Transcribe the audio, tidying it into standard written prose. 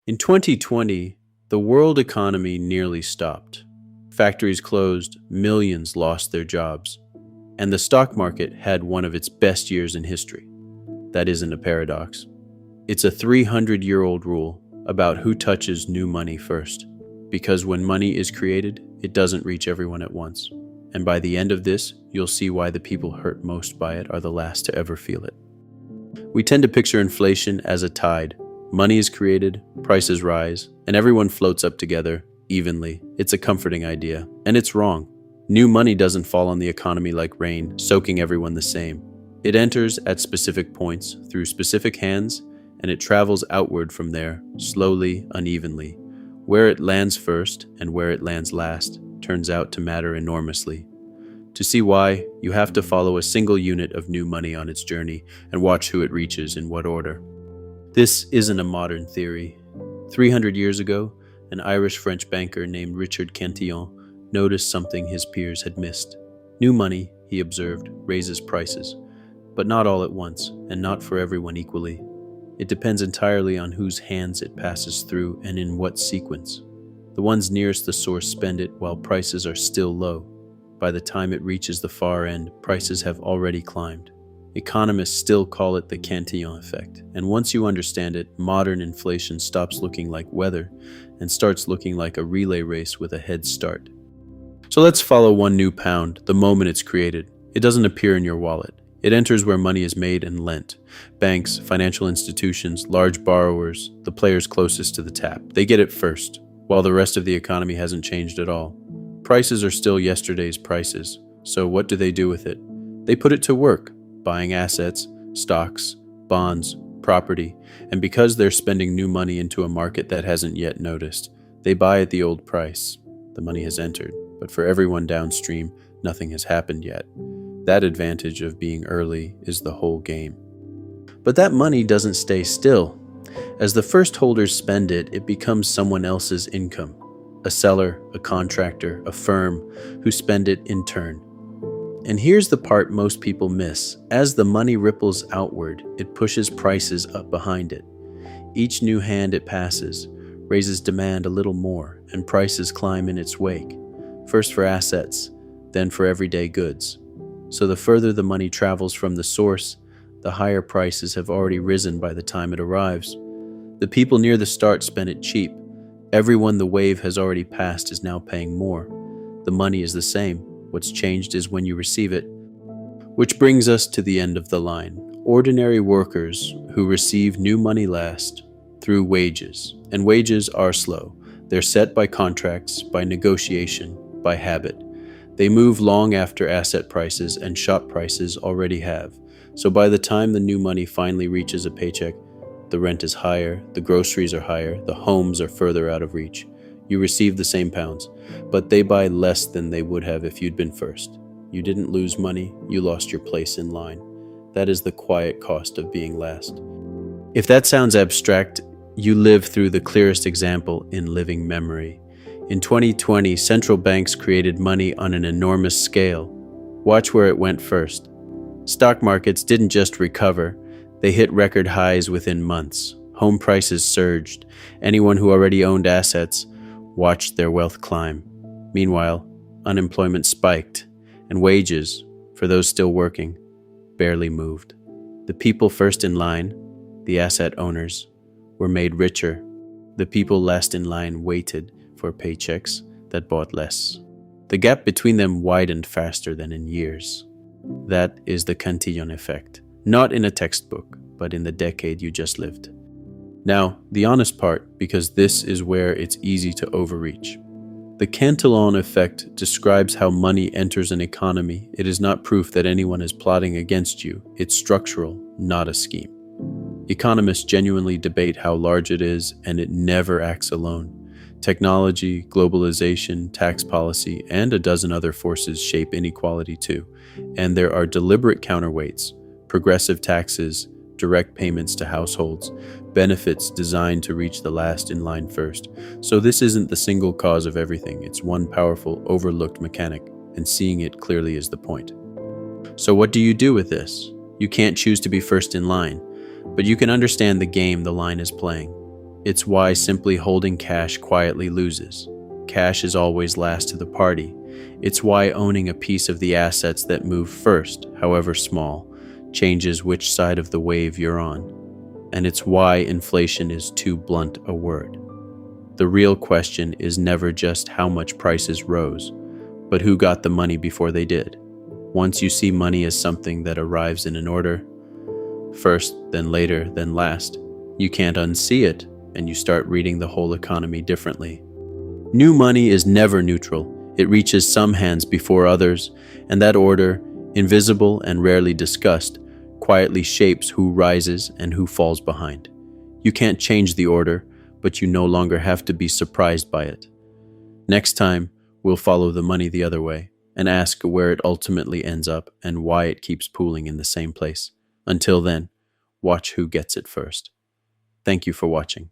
In 2020, the world economy nearly stopped. Factories closed, millions lost their jobs, and the stock market had one of its best years in history. That isn't a paradox. It's a 300-year-old rule about who touches new money first, because when money is created, it doesn't reach everyone at once. And by the end of this, you'll see why the people hurt most by it are the last to ever feel it. We tend to picture inflation as a tide. Money is created, prices rise, and everyone floats up together evenly. It's a comforting idea, and it's wrong. New money doesn't fall on the economy like rain, soaking everyone the same. It enters at specific points, through specific hands, and it travels outward from there, slowly, unevenly. Where it lands first and where it lands last turns out to matter enormously. To see why, you have to follow a single unit of new money on its journey and watch who it reaches in what order. This isn't a modern theory. 300 years ago, an Irish-French banker named Richard Cantillon noticed something his peers had missed. New money, he observed, raises prices, but not all at once, and not for everyone equally. It depends entirely on whose hands it passes through and in what sequence. The ones nearest the source spend it while prices are still low. By the time it reaches the far end, prices have already climbed. Economists still call it the Cantillon effect, and once you understand it, modern inflation stops looking like weather and starts looking like a relay race with a head start. So let's follow one new pound the moment it's created. It doesn't appear in your wallet. It enters where money is made and lent. Banks, financial institutions, large borrowers, the players closest to the tap. They get it first, while the rest of the economy hasn't changed at all. Prices are still yesterday's prices, so what do they do with it? They put it to work, buying assets, stocks, bonds, property, and because they're spending new money into a market that hasn't yet noticed, they buy at the old price. The money has entered, but for everyone downstream, nothing has happened yet. That advantage of being early is the whole game. But that money doesn't stay still. As the first holders spend it, it becomes someone else's income. A seller, a contractor, a firm, who spend it in turn. And here's the part most people miss. As the money ripples outward, it pushes prices up behind it. Each new hand it passes raises demand a little more, and prices climb in its wake. First for assets, then for everyday goods. So the further the money travels from the source, the higher prices have already risen by the time it arrives. The people near the start spend it cheap. Everyone the wave has already passed is now paying more. The money is the same. What's changed is when you receive it. Which brings us to the end of the line. Ordinary workers who receive new money last through wages. And wages are slow. They're set by contracts, by negotiation, by habit. They move long after asset prices and shop prices already have. So by the time the new money finally reaches a paycheck, the rent is higher, the groceries are higher, the homes are further out of reach. You receive the same pounds, but they buy less than they would have if you'd been first. You didn't lose money, you lost your place in line. That is the quiet cost of being last. If that sounds abstract, you live through the clearest example in living memory. In 2020, central banks created money on an enormous scale. Watch where it went first. Stock markets didn't just recover, they hit record highs within months. Home prices surged. Anyone who already owned assets watched their wealth climb. Meanwhile, unemployment spiked, and wages, for those still working, barely moved. The people first in line, the asset owners, were made richer. The people last in line waited for paychecks that bought less. The gap between them widened faster than in years. That is the Cantillon effect, not in a textbook, but in the decade you just lived. Now, the honest part, because this is where it's easy to overreach. The Cantillon effect describes how money enters an economy. It is not proof that anyone is plotting against you. It's structural, not a scheme. Economists genuinely debate how large it is, and it never acts alone. Technology, globalization, tax policy, and a dozen other forces shape inequality too. And there are deliberate counterweights, progressive taxes, direct payments to households, benefits designed to reach the last in line first. So this isn't the single cause of everything. It's one powerful, overlooked mechanic, and seeing it clearly is the point. So what do you do with this? You can't choose to be first in line, but you can understand the game the line is playing. It's why simply holding cash quietly loses. Cash is always last to the party. It's why owning a piece of the assets that move first, however small, changes which side of the wave you're on. And it's why inflation is too blunt a word. The real question is never just how much prices rose, but who got the money before they did. Once you see money as something that arrives in an order, first, then later, then last, you can't unsee it, and you start reading the whole economy differently. New money is never neutral. It reaches some hands before others, and that order, invisible and rarely discussed, quietly shapes who rises and who falls behind. You can't change the order, but you no longer have to be surprised by it. Next time, we'll follow the money the other way and ask where it ultimately ends up and why it keeps pooling in the same place. Until then, watch who gets it first. Thank you for watching.